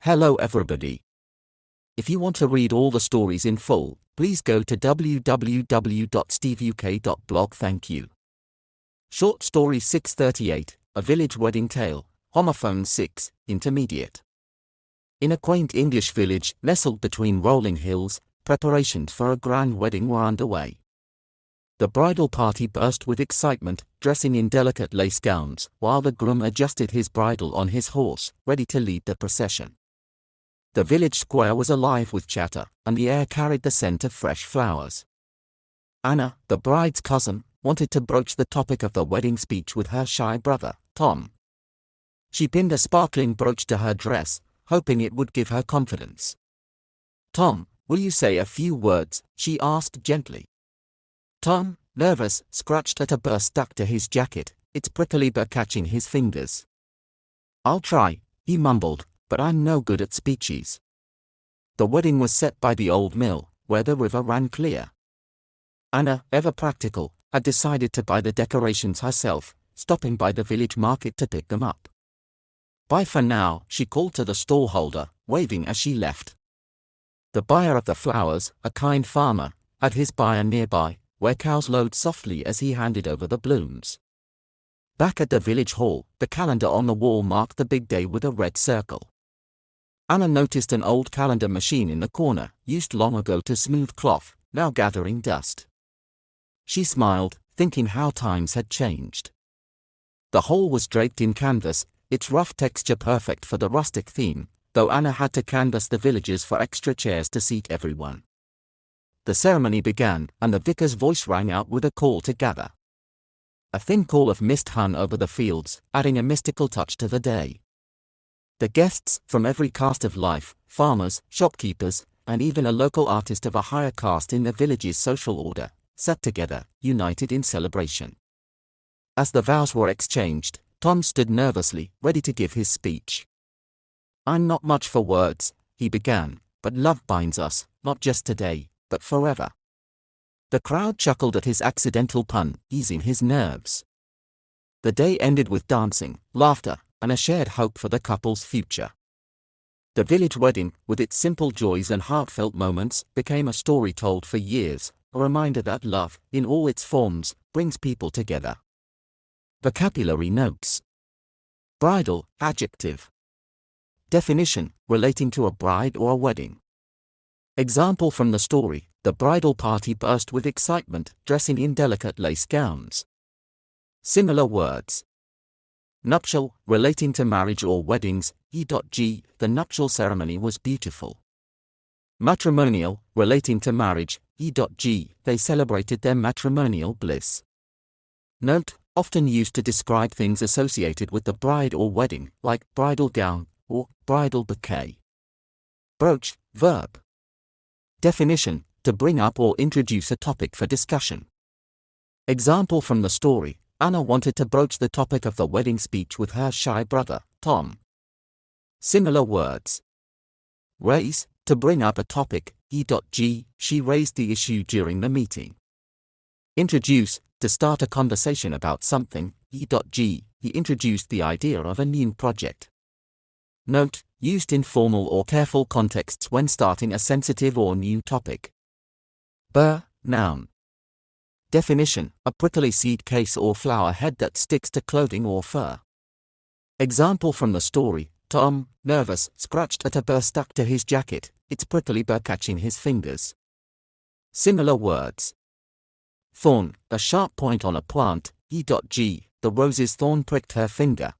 Hello everybody. If you want to read all the stories in full, please go to www.steveuk.blog. Thank you. Short Story 638, A Village Wedding Tale, Homophones 6, Intermediate. In a quaint English village nestled between rolling hills, preparations for a grand wedding were underway. The bridal party burst with excitement, dressing in delicate lace gowns, while the groom adjusted his bridle on his horse, ready to lead the procession. The village square was alive with chatter, and the air carried the scent of fresh flowers. Anna, the bride's cousin, wanted to broach the topic of the wedding speech with her shy brother, Tom. She pinned a sparkling brooch to her dress, hoping it would give her confidence. "Tom, will you say a few words?" she asked gently. Tom, nervous, scratched at a burr stuck to his jacket, its prickly burr catching his fingers. "I'll try," he mumbled, "but I'm no good at speeches." The wedding was set by the old mill, where the river ran clear. Anna, ever practical, had decided to buy the decorations herself, stopping by the village market to pick them up. "Bye for now," she called to the stallholder, waving as she left. The buyer of the flowers, a kind farmer, had his byre nearby, where cows lowed softly as he handed over the blooms. Back at the village hall, the calendar on the wall marked the big day with a red circle. Anna noticed an old calendar machine in the corner, used long ago to smooth cloth, now gathering dust. She smiled, thinking how times had changed. The hall was draped in canvas, its rough texture perfect for the rustic theme, though Anna had to canvass the villagers for extra chairs to seat everyone. The ceremony began, and the vicar's voice rang out with a call to gather. A thin call of mist hung over the fields, adding a mystical touch to the day. The guests, from every caste of life, farmers, shopkeepers, and even a local artist of a higher caste in the village's social order, sat together, united in celebration. As the vows were exchanged, Tom stood nervously, ready to give his speech. "I'm not much for words," he began, "but love binds us, not just today, but forever." The crowd chuckled at his accidental pun, easing his nerves. The day ended with dancing, laughter, and a shared hope for the couple's future. The village wedding, with its simple joys and heartfelt moments, became a story told for years, a reminder that love, in all its forms, brings people together. Vocabulary notes. Bridal, adjective. Definition, relating to a bride or a wedding. Example from the story, the bridal party burst with excitement, dressing in delicate lace gowns. Similar words. Nuptial, relating to marriage or weddings, e.g., the nuptial ceremony was beautiful. Matrimonial, relating to marriage, e.g., they celebrated their matrimonial bliss. Note, often used to describe things associated with the bride or wedding, like bridal gown or bridal bouquet. Broach, verb. Definition, to bring up or introduce a topic for discussion. Example from the story, Anna wanted to broach the topic of the wedding speech with her shy brother, Tom. Similar words. Raise, to bring up a topic, e.g., she raised the issue during the meeting. Introduce, to start a conversation about something, e.g., he introduced the idea of a new project. Note, used in formal or careful contexts when starting a sensitive or new topic. Burr, noun. Definition, a prickly seed case or flower head that sticks to clothing or fur. Example from the story, Tom, nervous, scratched at a burr stuck to his jacket, its prickly burr catching his fingers. Similar words. Thorn, a sharp point on a plant, e.g., the rose's thorn pricked her finger.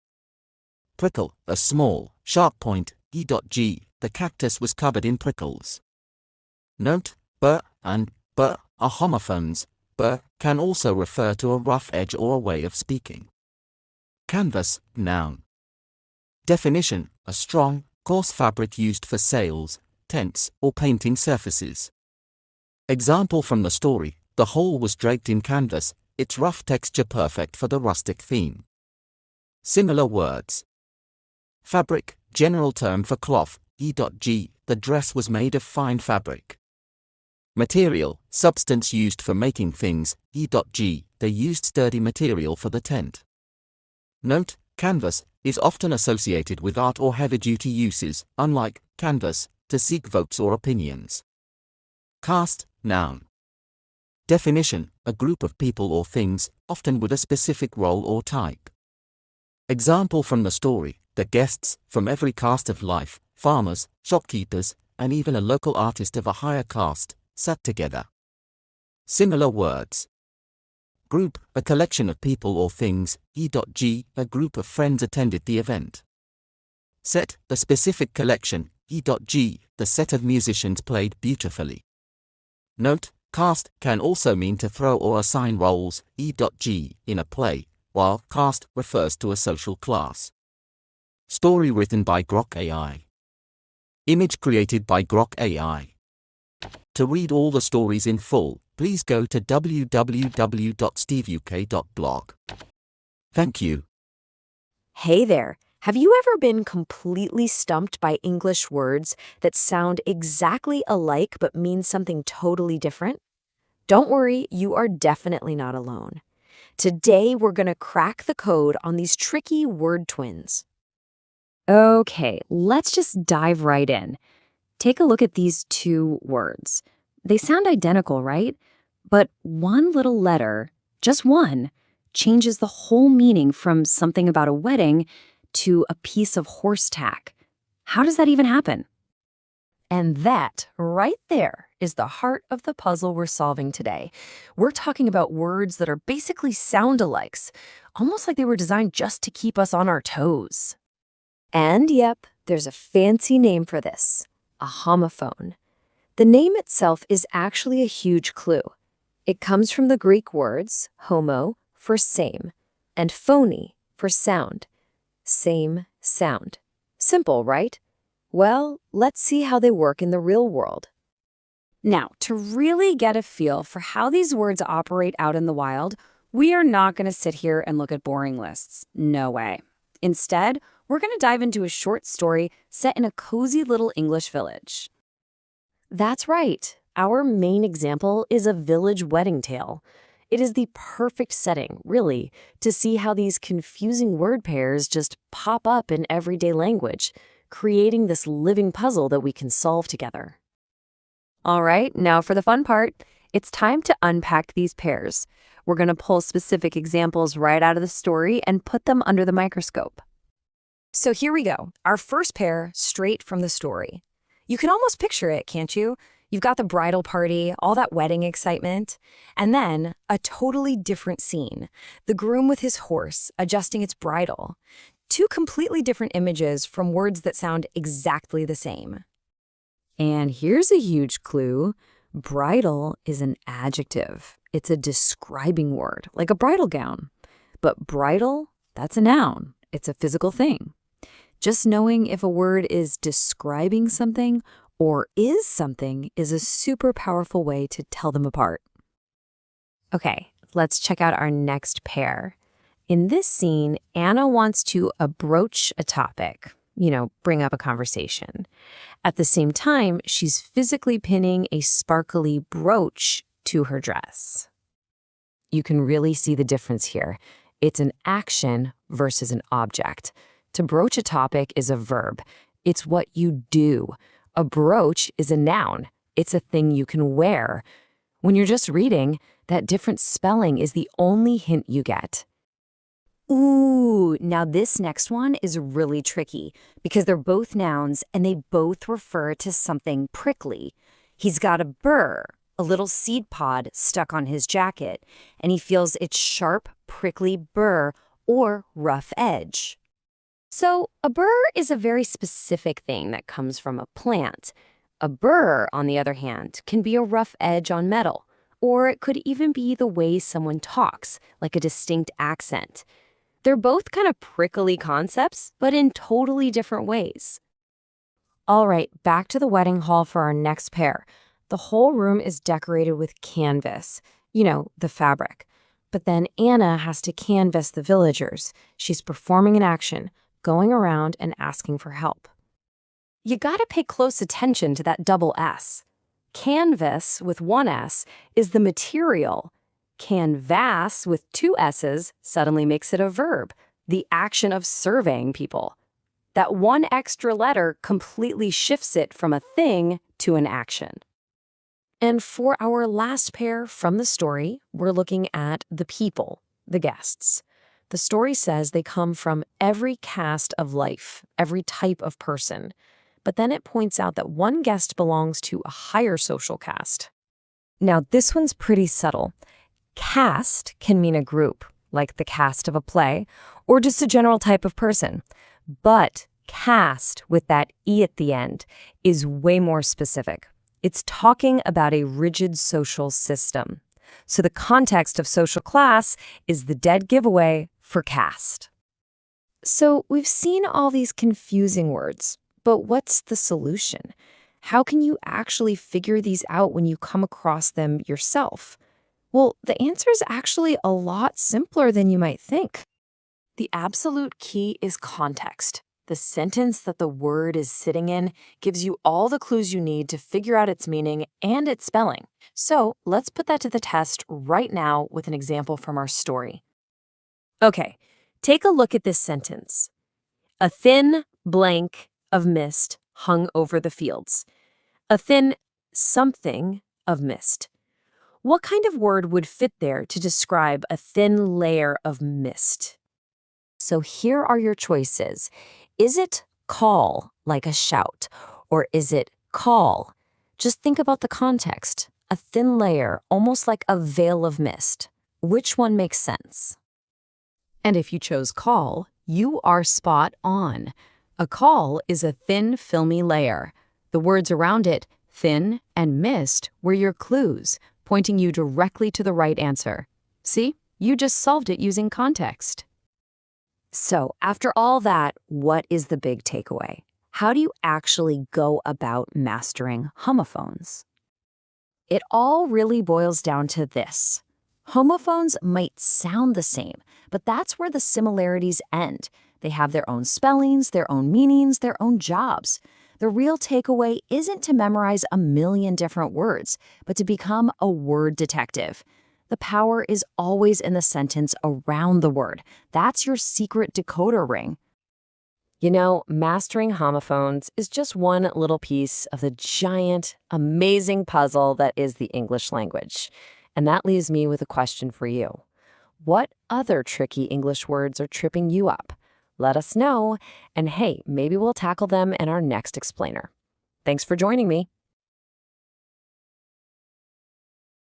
Prickle, a small, sharp point, e.g., the cactus was covered in prickles. Note, burr and burr are homophones. Burr can also refer to a rough edge or a way of speaking. Canvas, noun. Definition, a strong, coarse fabric used for sails, tents, or painting surfaces. Example from the story, the hall was draped in canvas, its rough texture perfect for the rustic theme. Similar words. Fabric, general term for cloth, e.g., the dress was made of fine fabric. Material, substance used for making things, e.g., they used sturdy material for the tent. Note, Canvas is often associated with art or heavy-duty uses, unlike canvas, to seek votes or opinions. Cast, noun. Definition: a group of people or things, often with a specific role or type. Example from the story: the guests from every caste of life, farmers, shopkeepers, and even a local artist of a higher caste, sat together. Similar words. Group, a collection of people or things, e.g., a group of friends attended the event. Set, the specific collection, e.g., the set of musicians played beautifully. Note: cast can also mean to throw or assign roles, e.g., in a play, while caste refers to a social class. Story written by Grok AI. Image created by Grok AI. To read all the stories in full, please go to www.steveuk.blog. Thank you. Hey there, have you ever been completely stumped by English words that sound exactly alike but mean something totally different? Don't worry, you are definitely not alone. Today we're going to crack the code on these tricky word twins. Okay, let's just dive right in. Take a look at these two words. They sound identical, right? But one little letter, just one, changes the whole meaning from something about a wedding to a piece of horse tack. How does that even happen? And that, right there, is the heart of the puzzle we're solving today. We're talking about words that are basically sound-alikes, almost like they were designed just to keep us on our toes. And yep, there's a fancy name for this: a homophone. The name itself is actually a huge clue. It comes from the Greek words homo for same and phony for sound. Same sound. Simple, right? Well, let's see how they work in the real world. Now, to really get a feel for how these words operate out in the wild, we are not going to sit here and look at boring lists. No way. Instead, we're going to dive into a short story set in a cozy little English village. That's right. Our main example is a village wedding tale. It is the perfect setting, really, to see how these confusing word pairs just pop up in everyday language, creating this living puzzle that we can solve together. All right, now for the fun part. It's time to unpack these pairs. We're going to pull specific examples right out of the story and put them under the microscope. So here we go, our first pair straight from the story. You can almost picture it, can't you? You've got the bridal party, all that wedding excitement, and then a totally different scene. The groom with his horse adjusting its bridle. Two completely different images from words that sound exactly the same. And here's a huge clue. Bridal is an adjective. It's a describing word, like a bridal gown. But bridle, that's a noun. It's a physical thing. Just knowing if a word is describing something or is something is a super powerful way to tell them apart. Okay, let's check out our next pair. In this scene, Anna wants to broach a topic, bring up a conversation. At the same time, she's physically pinning a sparkly brooch to her dress. You can really see the difference here. It's an action versus an object. To broach a topic is a verb. It's what you do. A brooch is a noun. It's a thing you can wear. When you're just reading, that different spelling is the only hint you get. Ooh, now this next one is really tricky because they're both nouns and they both refer to something prickly. He's got a burr, a little seed pod stuck on his jacket, and he feels its sharp, prickly burr or rough edge. So a burr is a very specific thing that comes from a plant. A burr, on the other hand, can be a rough edge on metal, or it could even be the way someone talks, like a distinct accent. They're both kind of prickly concepts, but in totally different ways. All right, back to the wedding hall for our next pair. The whole room is decorated with canvas, the fabric. But then Anna has to canvass the villagers. She's performing an action, going around and asking for help. You gotta pay close attention to that double S. Canvas with one S is the material. Canvas with two S's suddenly makes it a verb. the action of surveying people. That one extra letter completely shifts it from a thing to an action. And for our last pair from the story, we're looking at the people, the guests. The story says they come from every caste of life, every type of person. But then it points out that one guest belongs to a higher social caste. Now, this one's pretty subtle. Caste can mean a group, like the cast of a play, or just a general type of person. But caste, with that E at the end, is way more specific. It's talking about a rigid social system. So the context of social class is the dead giveaway for caste. So we've seen all these confusing words, but what's the solution? How can you actually figure these out when you come across them yourself? Well, the answer is actually a lot simpler than you might think. The absolute key is context. The sentence that the word is sitting in gives you all the clues you need to figure out its meaning and its spelling. So let's put that to the test right now with an example from our story. Okay, take a look at this sentence. A thin blank of mist hung over the fields. A thin something of mist. What kind of word would fit there to describe a thin layer of mist? So here are your choices. Is it call, like a shout, or is it call? Just think about the context. A thin layer, almost like a veil of mist. Which one makes sense? And if you chose call, you are spot on. A call is a thin, filmy layer. The words around it, thin and mist, were your clues, pointing you directly to the right answer. See? You just solved it using context. So, after all that, what is the big takeaway? How do you actually go about mastering homophones? It all really boils down to this. Homophones might sound the same, but that's where the similarities end. They have their own spellings, their own meanings, their own jobs. The real takeaway isn't to memorize a million different words, but to become a word detective. The power is always in the sentence around the word. That's your secret decoder ring. You know, mastering homophones is just one little piece of the giant, amazing puzzle that is the English language. And that leaves me with a question for you. What other tricky English words are tripping you up? Let us know, and hey, maybe we'll tackle them in our next explainer. Thanks for joining me.